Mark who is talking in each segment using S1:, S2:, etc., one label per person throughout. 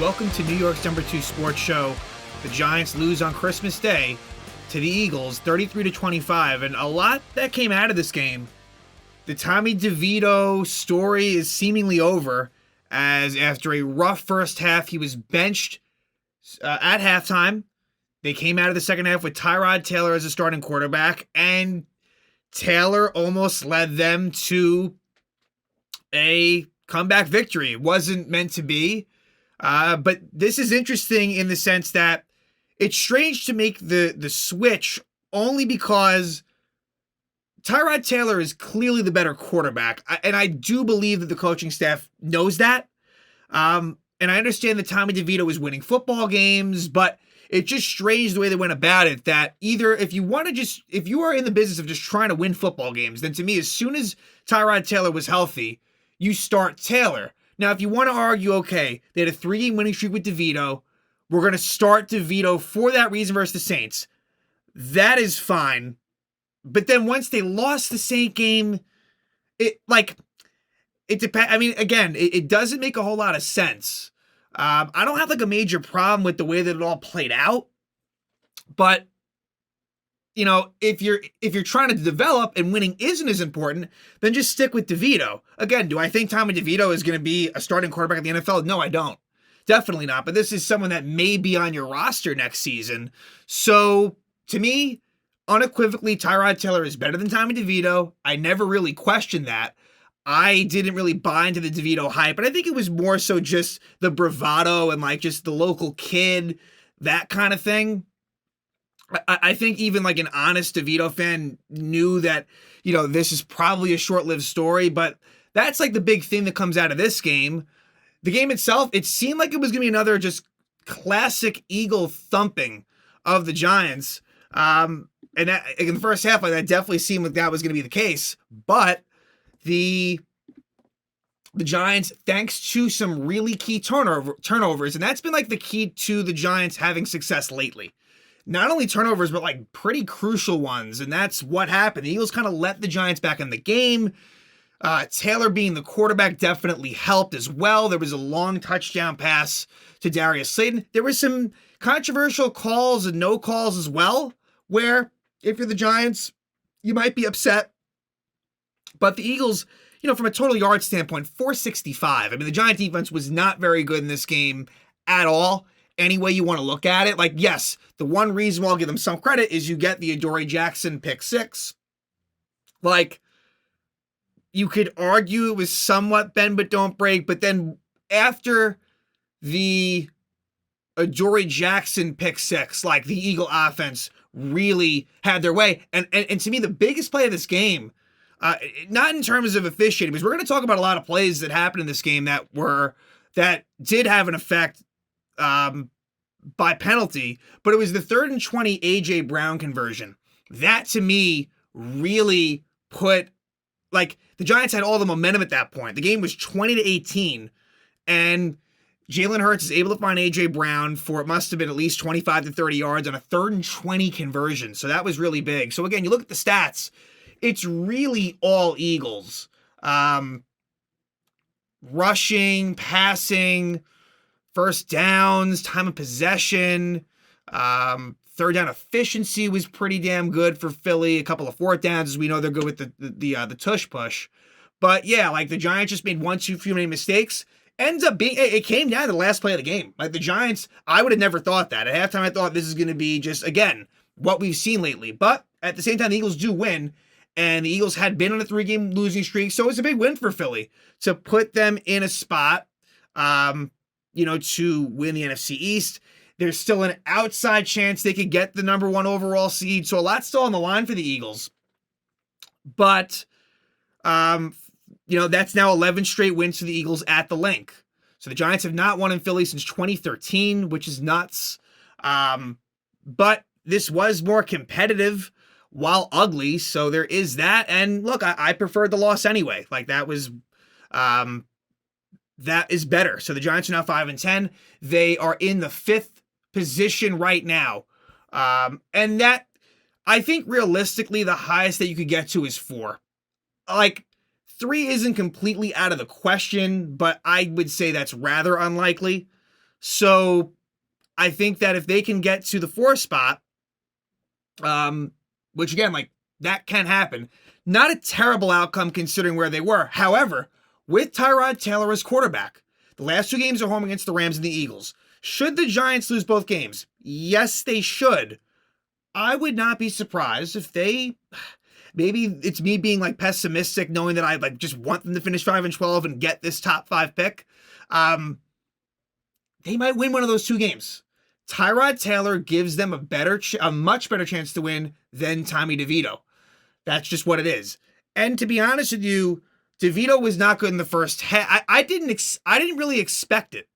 S1: Welcome to New York's #2 sports show. The Giants lose on Christmas Day to the Eagles 33-25, and a lot that came out of this game. The Tommy DeVito story is seemingly over, as after a rough first half, he was benched at halftime. They came out of the second half with Tyrod Taylor as a starting quarterback, and Taylor almost led them to a comeback victory. It wasn't meant to be. But this is interesting in the sense that it's strange to make the switch only because Tyrod Taylor is clearly the better quarterback. And I do believe that the coaching staff knows that. And I understand that Tommy DeVito is winning football games, but it's just strange the way they went about it, that either if you are in the business of just trying to win football games, then to me, as soon as Tyrod Taylor was healthy, you start Taylor. Now, if you want to argue, okay, they had a 3-game winning streak with DeVito, we're going to start DeVito for that reason versus the Saints. That is fine. But then once they lost the Saint game, it depends. I mean, again, it doesn't make a whole lot of sense. I don't have a major problem with the way that it all played out, but if you're trying to develop and winning isn't as important, then just stick with DeVito. Again, do I think Tommy DeVito is going to be a starting quarterback in the NFL? No, I don't. Definitely not. But this is someone that may be on your roster next season. So to me, unequivocally, Tyrod Taylor is better than Tommy DeVito. I never really questioned that. I didn't really buy into the DeVito hype, but I think it was more so just the bravado and just the local kid, that kind of thing. I think even an honest DeVito fan knew that, this is probably a short-lived story, but that's the big thing that comes out of this game. The game itself, it seemed like it was going to be another just classic Eagle thumping of the Giants. And that, in the first half, that definitely seemed like that was going to be the case. But the Giants, thanks to some really key turnovers, and that's been the key to the Giants having success lately. Not only turnovers, but pretty crucial ones. And that's what happened. The Eagles kind of let the Giants back in the game. Taylor being the quarterback definitely helped as well. There was a long touchdown pass to Darius Slayton. There were some controversial calls and no calls as well, where if you're the Giants, you might be upset. But the Eagles, from a total yard standpoint, 465. I mean, the Giant defense was not very good in this game at all. Any way you want to look at it. Yes, the one reason why I'll give them some credit is you get the Adoree Jackson pick six. You could argue it was somewhat bend but don't break, but then after the Adoree Jackson pick six, the Eagle offense really had their way. And to me, the biggest play of this game, not in terms of officiating, because we're going to talk about a lot of plays that happened in this game that did have an effect by penalty, but it was the 3rd and 20 A.J. Brown conversion. That, to me, really put, the Giants had all the momentum at that point. The game was 20-18, and Jalen Hurts is able to find A.J. Brown for, it must have been at least 25 to 30 yards on a 3rd and 20 conversion, so that was really big. So again, you look at the stats, it's really all Eagles. Rushing, passing, first downs, time of possession, 3rd down efficiency was pretty damn good for Philly. A couple of 4th downs, as we know they're good with the tush push. But yeah, the Giants just made one too many mistakes. Ends up being, it came down to the last play of the game. The Giants, I would have never thought that. At halftime, I thought this is going to be just, again, what we've seen lately. But at the same time, the Eagles do win. And the Eagles had been on a 3-game losing streak. So it's a big win for Philly to put them in a spot, to win the NFC East. There's still an outside chance they could get the number 1 overall seed. So a lot's still on the line for the Eagles. But, that's now 11 straight wins for the Eagles at the Link. So the Giants have not won in Philly since 2013, which is nuts. But this was more competitive while ugly. So there is that. And look, I preferred the loss anyway. That was, that is better. So the Giants are now 5-10. They are in the 5th position right now. And that, I think realistically, the highest that you could get to is 4. 3 isn't completely out of the question, but I would say that's rather unlikely. So I think that if they can get to the 4 spot, which again, like that can happen, not a terrible outcome considering where they were. However, with Tyrod Taylor as quarterback, the last 2 games are home against the Rams and the Eagles. Should the Giants lose both games? Yes, they should. I would not be surprised if they, maybe it's me being like pessimistic, knowing that I like just want them to finish 5-12 and get this top 5 pick. They might win one of those 2 games. Tyrod Taylor gives them a much better chance to win than Tommy DeVito. That's just what it is. And to be honest with you, DeVito was not good in the first half. I didn't really expect it.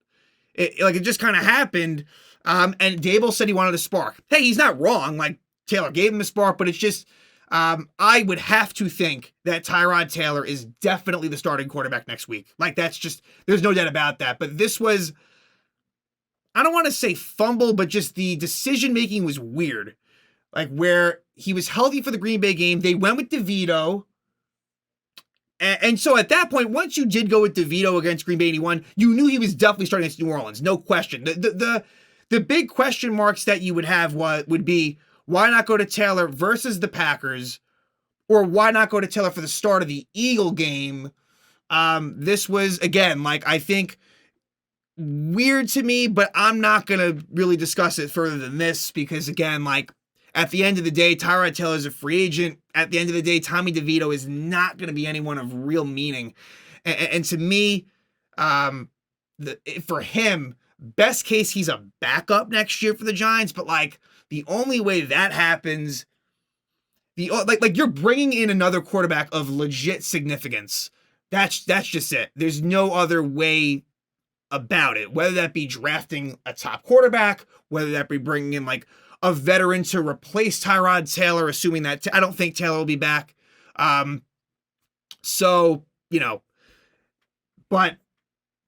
S1: It just kind of happened. And Dable said he wanted a spark. Hey, he's not wrong. Like Taylor gave him a spark, but it's just I would have to think that Tyrod Taylor is definitely the starting quarterback next week. Like that's just, there's no doubt about that. But this was, I don't want to say fumble, but just the decision making was weird. Like where he was healthy for the Green Bay game, they went with DeVito. And so at that point, once you did go with DeVito against Green Bay 81, you knew he was definitely starting against New Orleans, no question. The big question marks that you would have would be, why not go to Taylor versus the Packers, or why not go to Taylor for the start of the Eagle game? This was, again, like I think weird to me, but I'm not going to really discuss it further than this because, again, like at the end of the day, Tyrod Taylor is a free agent. At the end of the day, Tommy DeVito is not going to be anyone of real meaning. And to me, for him, best case, he's a backup next year for the Giants. But like the only way that happens, like you're bringing in another quarterback of legit significance. That's just it. There's no other way about it. Whether that be drafting a top quarterback, whether that be bringing in like a veteran to replace Tyrod Taylor, assuming that I don't think Taylor will be back. So, but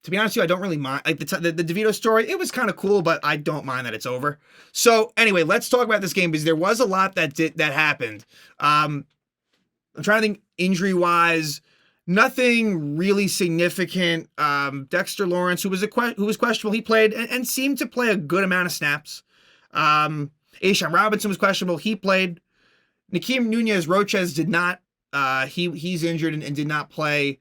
S1: to be honest with you, I don't really mind. Like the DeVito story, it was kind of cool, but I don't mind that it's over. So anyway, let's talk about this game because there was a lot that happened. I'm trying to think injury wise, nothing really significant. Dexter Lawrence, who was questionable, he played and seemed to play a good amount of snaps. Ashawn Robinson was questionable. He played. Nakeem Nunez-Roches did not. He's injured and did not play.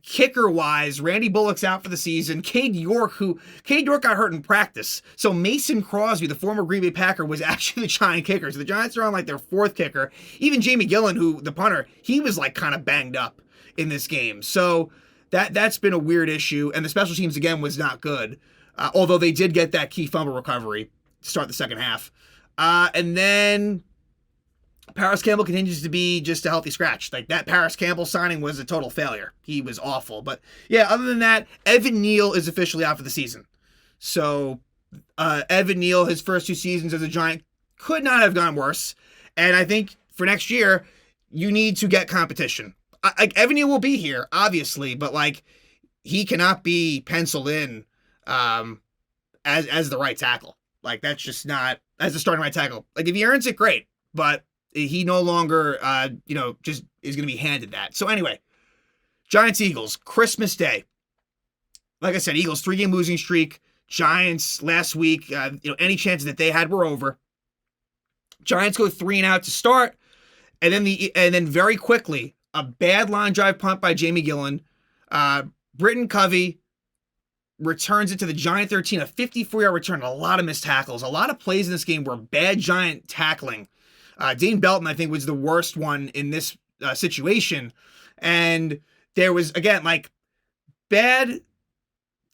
S1: Kicker-wise, Randy Bullock's out for the season. Cade York got hurt in practice. So Mason Crosby, the former Green Bay Packer, was actually the Giant kicker. So the Giants are on like their 4th kicker. Even Jamie Gillen, who the punter, he was like kind of banged up in this game. So that's been a weird issue. And the special teams again was not good. Although they did get that key fumble recovery to start the second half. And then Paris Campbell continues to be just a healthy scratch. Like that Paris Campbell signing was a total failure. He was awful. But yeah, other than that, Evan Neal is officially out for the season. So Evan Neal, his first 2 seasons as a Giant, could not have gone worse. And I think for next year, you need to get competition. Evan Neal will be here, obviously, but like he cannot be penciled in as the right tackle. Like that's just not as the starting right tackle. Like if he earns it, great, but he no longer just is going to be handed that. So anyway, Giants Eagles Christmas Day. Like I said, Eagles 3-game losing streak. Giants last week, any chances that they had were over. Giants go 3-and-out to start, and then very quickly a bad line drive punt by Jamie Gillen. Britton Covey returns it to the Giant 13, a 54-yard return, a lot of missed tackles. A lot of plays in this game were bad Giant tackling. Dane Belton, I think, was the worst one in this situation. And there was, again, like bad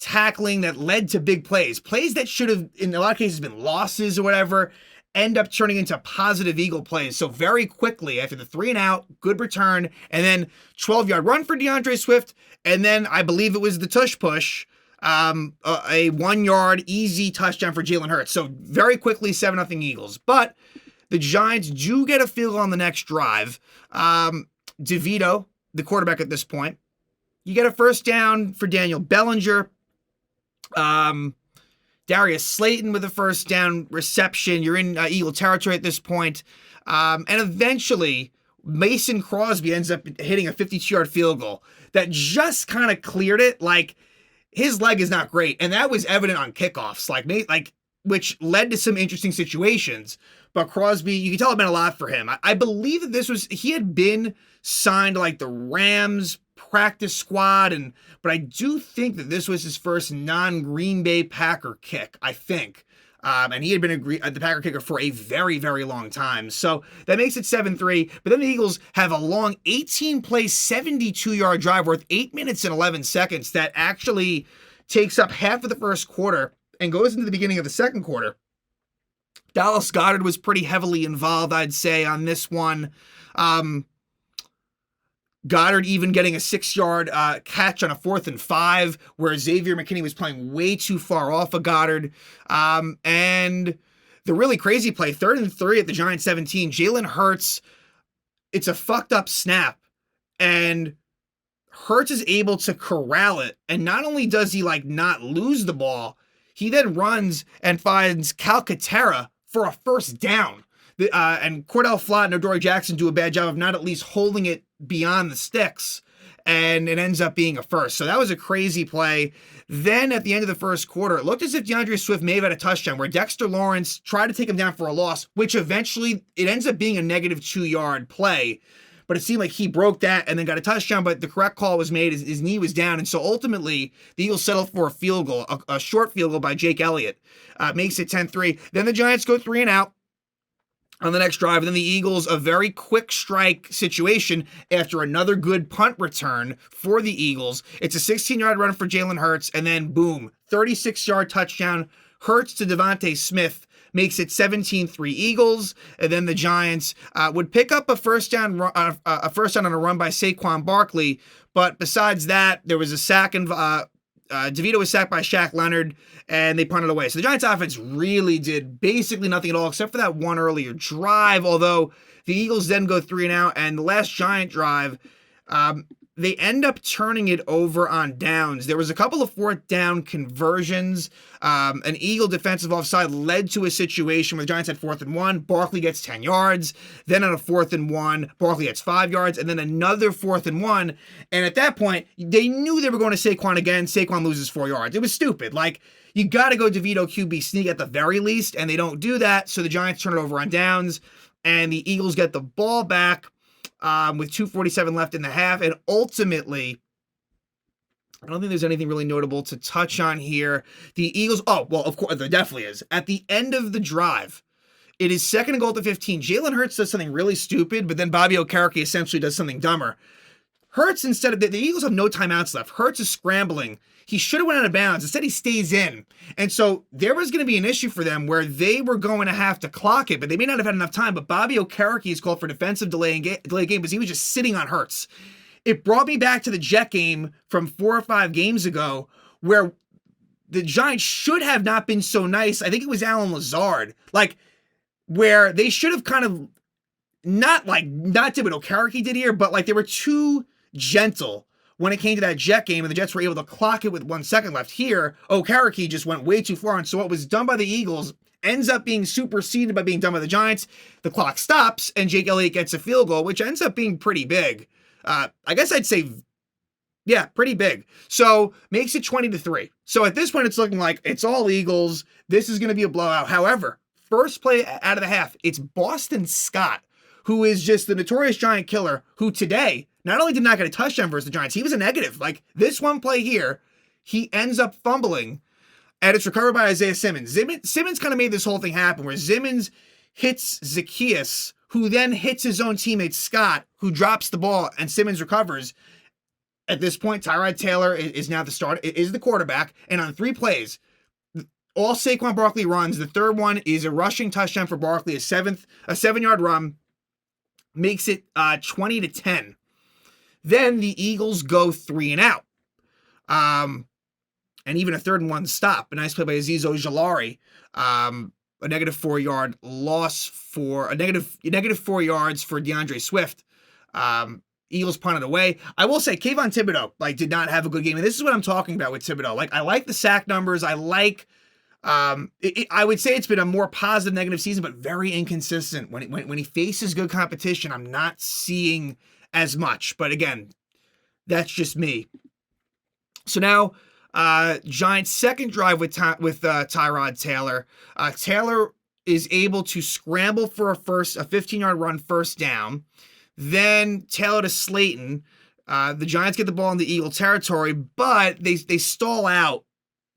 S1: tackling that led to big plays. Plays that should have, in a lot of cases, been losses or whatever, end up turning into positive Eagle plays. So very quickly, after the 3-and-out, good return, and then 12-yard run for DeAndre Swift, and then I believe it was the tush push, a 1-yard easy touchdown for Jalen Hurts. So very quickly, 7-0 Eagles. But the Giants do get a field goal on the next drive. DeVito, the quarterback at this point, you get a first down for Daniel Bellinger. Darius Slayton with a first down reception. You're in Eagle territory at this point. And eventually, Mason Crosby ends up hitting a 52-yard field goal that just kind of cleared it. Like, his leg is not great, and that was evident on kickoffs, which led to some interesting situations. But Crosby, you can tell it meant a lot for him. I believe that he had been signed to like the Rams practice squad, but I do think that this was his first non-Green Bay Packer kick, I think. And he had been the Packer kicker for a very, very long time. So that makes it 7-3. But then the Eagles have a long 18-play, 72-yard drive worth 8 minutes and 11 seconds that actually takes up half of the first quarter and goes into the beginning of the second quarter. Dallas Goedert was pretty heavily involved, I'd say, on this one. Goddard even getting a 6-yard catch on a 4th and 5, where Xavier McKinney was playing way too far off of Goddard. And the really crazy play, 3rd and 3 at the Giants 17, Jalen Hurts, it's a fucked up snap, and Hurts is able to corral it. And not only does he not lose the ball, he then runs and finds Calcaterra for a first down. And Cordell Flott and Adoree Jackson do a bad job of not at least holding it beyond the sticks, and it ends up being a first. So that was a crazy play. Then at the end of the first quarter, it looked as if DeAndre Swift may have had a touchdown where Dexter Lawrence tried to take him down for a loss, which eventually it ends up being a negative 2-yard play. But it seemed like he broke that and then got a touchdown, but the correct call was made. His knee was down, and so ultimately the Eagles settled for a field goal, a short field goal by Jake Elliott. Makes it 10-3. Then the Giants go 3 and out on the next drive. And then the Eagles, a very quick strike situation after another good punt return for the Eagles. It's a 16-yard run for Jalen Hurts, and then boom, 36-yard touchdown. Hurts to Devontae Smith makes it 17-3 Eagles. And then the Giants would pick up a first down on a run by Saquon Barkley. But besides that, there was a sack, and DeVito was sacked by Shaq Leonard, and they punted away. So the Giants offense really did basically nothing at all except for that one earlier drive, although the Eagles then go 3 and out, and the last Giant drive, they end up turning it over on downs. There was a couple of 4th down conversions. An Eagle defensive offside led to a situation where the Giants had 4th and 1. Barkley gets 10 yards. Then on a 4th and 1, Barkley gets 5 yards, and then another 4th and 1. And at that point, they knew they were going to Saquon again. Saquon loses 4 yards. It was stupid. You got to go DeVito QB sneak at the very least, and they don't do that. So the Giants turn it over on downs, and the Eagles get the ball back with 2:47 left in the half. And ultimately, I don't think there's anything really notable to touch on here. The Eagles, of course, there definitely is. At the end of the drive, it is 2nd and goal at the 15. Jalen Hurts does something really stupid, but then Bobby Okereke essentially does something dumber. Hurts, instead of the Eagles have no timeouts left. Hurts is scrambling. He should have went out of bounds. Instead, he stays in. And so there was going to be an issue for them where they were going to have to clock it, but they may not have had enough time. But Bobby Okereke is called for defensive delay game because he was just sitting on Hurts. It brought me back to the Jet game from 4 or 5 games ago where the Giants should have not been so nice. I think it was Alan Lazard, where they should have kind of not did what Okereke did here, but they were too gentle when it came to that Jet game, and the Jets were able to clock it with 1 second left. Here, Okereke just went way too far, and so what was done by the Eagles ends up being superseded by being done by the Giants. The clock stops, and Jake Elliott gets a field goal, which ends up being pretty big. I guess I'd say, yeah, pretty big. So makes it 20-3. So at this point, it's looking like it's all Eagles. This is going to be a blowout. However, first play out of the half, it's Boston Scott, who is just the notorious Giant killer, who today not only did not get a touchdown versus the Giants, he was a negative. This one play here, he ends up fumbling, and it's recovered by Isaiah Simmons. Simmons kind of made this whole thing happen, where Simmons hits Zacchaeus, who then hits his own teammate Scott, who drops the ball, and Simmons recovers. At this point, Tyrod Taylor is now the quarterback, and on 3 plays, all Saquon Barkley runs. The third one is a rushing touchdown for Barkley, a 7-yard run, makes it 20-10. Then the Eagles go 3 and out. And even a 3rd and 1 stop. A nice play by Azeez Ojulari. A negative 4-yard loss for a negative 4 yards for DeAndre Swift. Eagles punted away. I will say Kayvon Thibodeau did not have a good game. And this is what I'm talking about with Thibodeau. I like the sack numbers. I like I would say it's been a more positive negative season, but very inconsistent. When he faces good competition, I'm not seeing as much. But again, that's just me. So now Giants' second drive with Tyrod Taylor. Taylor is able to scramble for a 15-yard run, first down. Then Taylor to Slayton. The Giants get the ball in the Eagle territory, but they stall out.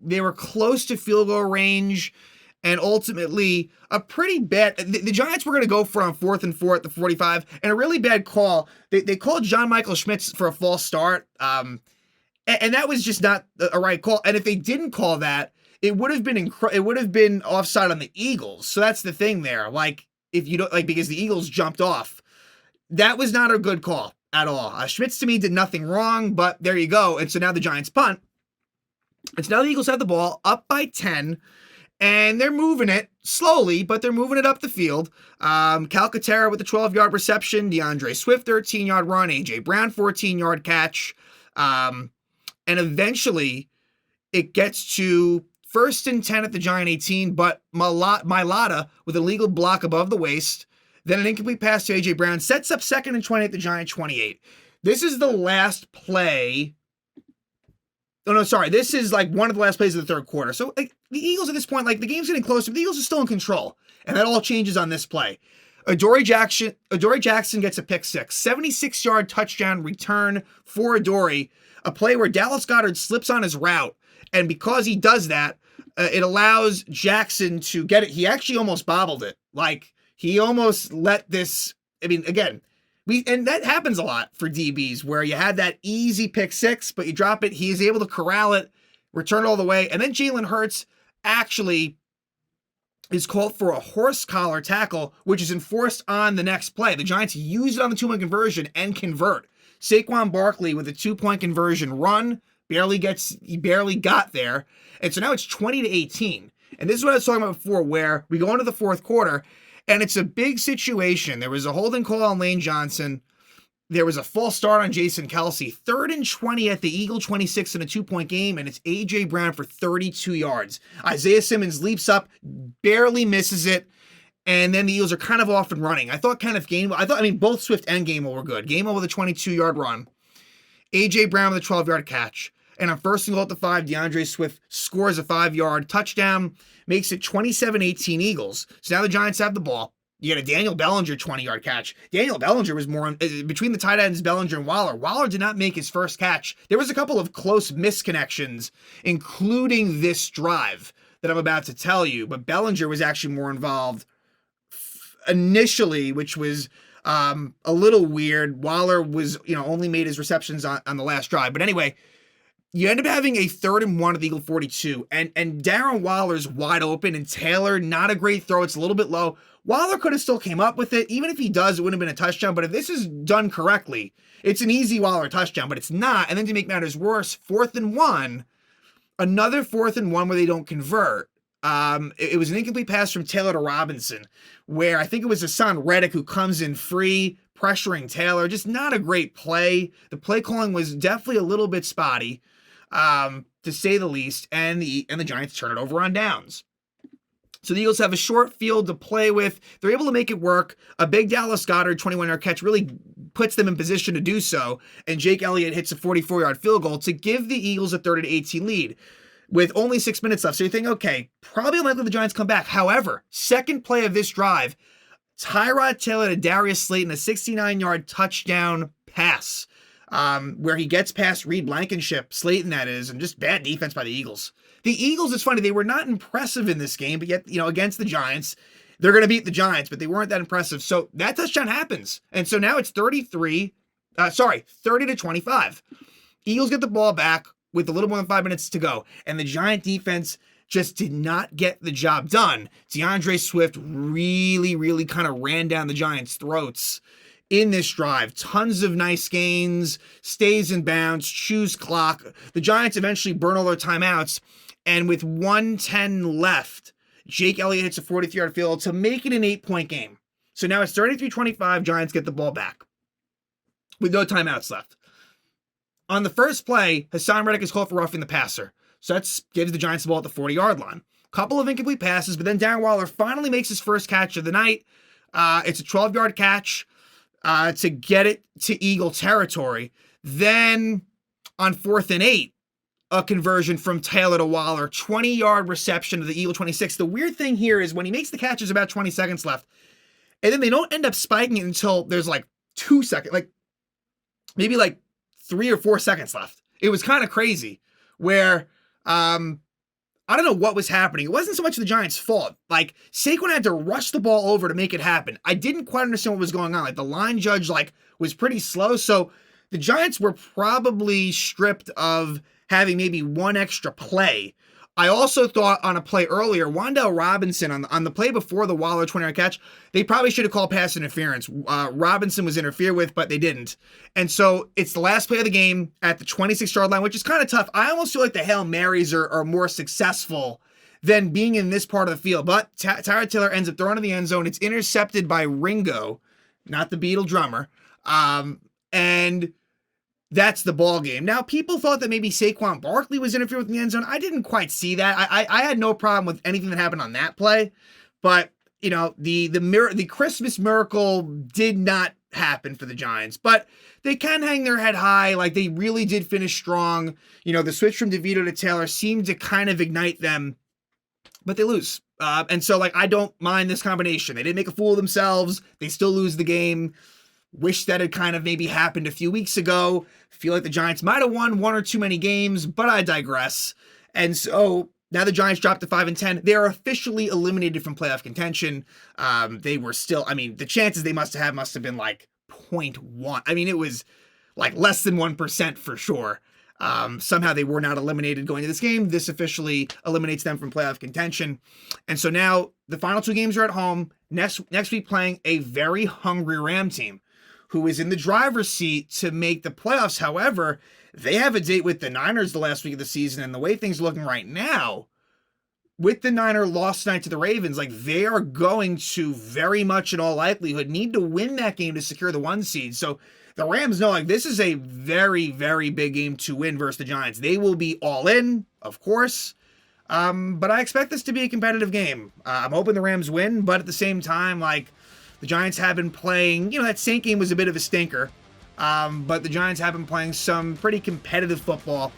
S1: They were close to field goal range, and ultimately a pretty bad. The Giants were going to go for on 4th and 4 at the 45, and a really bad call. They called John Michael Schmitz for a false start, and that was just not a right call. And if they didn't call that, it would have been offside on the Eagles. So that's the thing there. Like, if you don't because the Eagles jumped off, that was not a good call at all. Schmitz to me did nothing wrong, but there you go. And so now the Giants punt. It's now the Eagles have the ball up by 10, and they're moving it slowly, but they're moving it up the field. Calcaterra with the 12-yard reception, DeAndre Swift 13-yard run, A.J. Brown 14-yard catch, and eventually it gets to 1st and 10 at the Giant 18, but Mailata with a legal block above the waist. Then an incomplete pass to A.J. Brown sets up 2nd and 20 at the Giant 28. This is the last play. Oh, no, sorry. This is like one of the last plays of the third quarter. So the Eagles at this point, the game's getting closer, but the Eagles are still in control. And that all changes on this play. Adoree Jackson gets a pick six. 76-yard touchdown return for Adoree. A play where Dallas Goedert slips on his route. And because he does that, it allows Jackson to get it. He actually almost bobbled it. He almost let this. Again, and that happens a lot for DBs where you had that easy pick six, but you drop it. He is able to corral it, return it all the way. And then Jalen Hurts actually is called for a horse collar tackle, which is enforced on the next play. The Giants use it on the 2-point conversion and convert. Saquon Barkley with a 2-point conversion run, he barely got there. And so now it's 20-18. And this is what I was talking about before, where we go into the fourth quarter, and it's a big situation. There was a holding call on Lane Johnson. There was a false start on Jason Kelce. 3rd and 20 at the Eagle 26 in a 2-point game, and it's A.J. Brown for 32 yards. Isaiah Simmons leaps up, barely misses it, and then the Eagles are kind of off and running. I thought both Swift and Gainwell were good. Gainwell with a 22-yard run. A.J. Brown with a 12-yard catch. And on 1st and goal at the 5, DeAndre Swift scores a 5-yard touchdown, makes it 27-18 Eagles. So now the Giants have the ball. You get a Daniel Bellinger 20-yard catch. Daniel Bellinger was more between the tight ends, Bellinger and Waller. Waller did not make his first catch. There was a couple of close misconnections, including this drive that I'm about to tell you. But Bellinger was actually more involved initially, which was a little weird. Waller was, only made his receptions on the last drive. But anyway, you end up having a 3rd and 1 at the Eagle 42, and Darren Waller's wide open, and Taylor, not a great throw. It's a little bit low. Waller could have still came up with it. Even if he does, it wouldn't have been a touchdown. But if this is done correctly, it's an easy Waller touchdown, but it's not. And then to make matters worse, 4th and 1, another 4th and 1 where they don't convert. It was an incomplete pass from Taylor to Robinson, where I think it was Hassan Reddick who comes in free, pressuring Taylor. Just not a great play. The play calling was definitely a little bit spotty, to say the least, and the Giants turn it over on downs. So the Eagles have a short field to play with. They're able to make it work. A big Dallas Goedert 21-yard catch really puts them in position to do so, and Jake Elliott hits a 44-yard field goal to give the Eagles a 30-18 lead with only 6 minutes left. So you think, okay, probably unlikely the Giants come back. However, second play of this drive, Tyrod Taylor to Darius Slayton, a 69-yard touchdown pass, where he gets past Reed Blankenship, Slayton that is, and just bad defense by the Eagles. The Eagles, it's funny, they were not impressive in this game, but yet, against the Giants, they're going to beat the Giants, but they weren't that impressive. So that touchdown happens. And so now it's 30-25. Eagles get the ball back with a little more than 5 minutes to go. And the Giant defense just did not get the job done. DeAndre Swift really, really kind of ran down the Giants' throats in this drive. Tons of nice gains, stays in bounds, chews clock. The Giants eventually burn all their timeouts. And with 1:10 left, Jake Elliott hits a 43-yard field goal to make it an 8-point game. So now it's 33-25. Giants get the ball back with no timeouts left. On the first play, Hassan Reddick is called for roughing the passer. So that gives the Giants the ball at the 40-yard line. Couple of incomplete passes, but then Darren Waller finally makes his first catch of the night. It's a 12-yard catch to get it to Eagle territory. Then on 4th and 8, a conversion from Taylor to Waller, 20-yard reception to the Eagle 26. The weird thing here is when he makes the catch, there's about 20 seconds left. And then they don't end up spiking it until there's like 2 seconds, like maybe like 3 or 4 seconds left. It was kind of crazy where, I don't know what was happening. It wasn't so much the Giants' fault. Like, Saquon had to rush the ball over to make it happen. I didn't quite understand what was going on. Like, the line judge, like, was pretty slow. So the Giants were probably stripped of having maybe one extra play. I also thought on a play earlier, Wan'Dale Robinson, on the play before the Waller 20-yard catch, they probably should have called pass interference. Robinson was interfered with, but they didn't. And so it's the last play of the game at the 26-yard line, which is kind of tough. I almost feel like the Hail Marys are more successful than being in this part of the field. But Tyrod Taylor ends up throwing to the end zone. It's intercepted by Ringo, not the Beatle drummer. And that's the ball game. Now, people thought that maybe Saquon Barkley was interfered with in the end zone. I didn't quite see that. I had no problem with anything that happened on that play, but you know, the Christmas miracle did not happen for the Giants. But they can hang their head high. Like, they really did finish strong. You know, the switch from DeVito to Taylor seemed to kind of ignite them, but they lose. And so, like, I don't mind this combination. They didn't make a fool of themselves. They still lose the game. Wish that had kind of maybe happened a few weeks ago. Feel like the Giants might have won one or too many games, but I digress. And so now the Giants dropped to 5-10. They are officially eliminated from playoff contention. They were still, I mean, the chances they must have been like 0.1. I mean, it was like less than 1% for sure. Somehow they were not eliminated going into this game. This officially eliminates them from playoff contention. And so now the final 2 games are at home. Next week playing a very hungry Ram team who is in the driver's seat to make the playoffs. However, they have a date with the Niners the last week of the season, and the way things are looking right now, with the Niner loss tonight to the Ravens, like, they are going to very much in all likelihood need to win that game to secure the 1 seed. So the Rams know, like, this is a very, very big game to win versus the Giants. They will be all in, of course. But I expect this to be a competitive game. I'm hoping the Rams win, but at the same time, like, the Giants have been playing, you know, that Saint game was a bit of a stinker. But the Giants have been playing some pretty competitive football.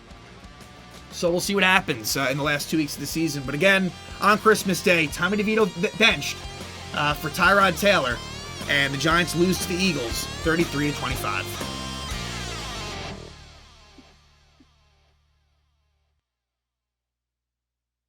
S1: So we'll see what happens in the last 2 weeks of the season. But again, on Christmas Day, Tommy DeVito benched for Tyrod Taylor. And the Giants lose to the Eagles 33-25.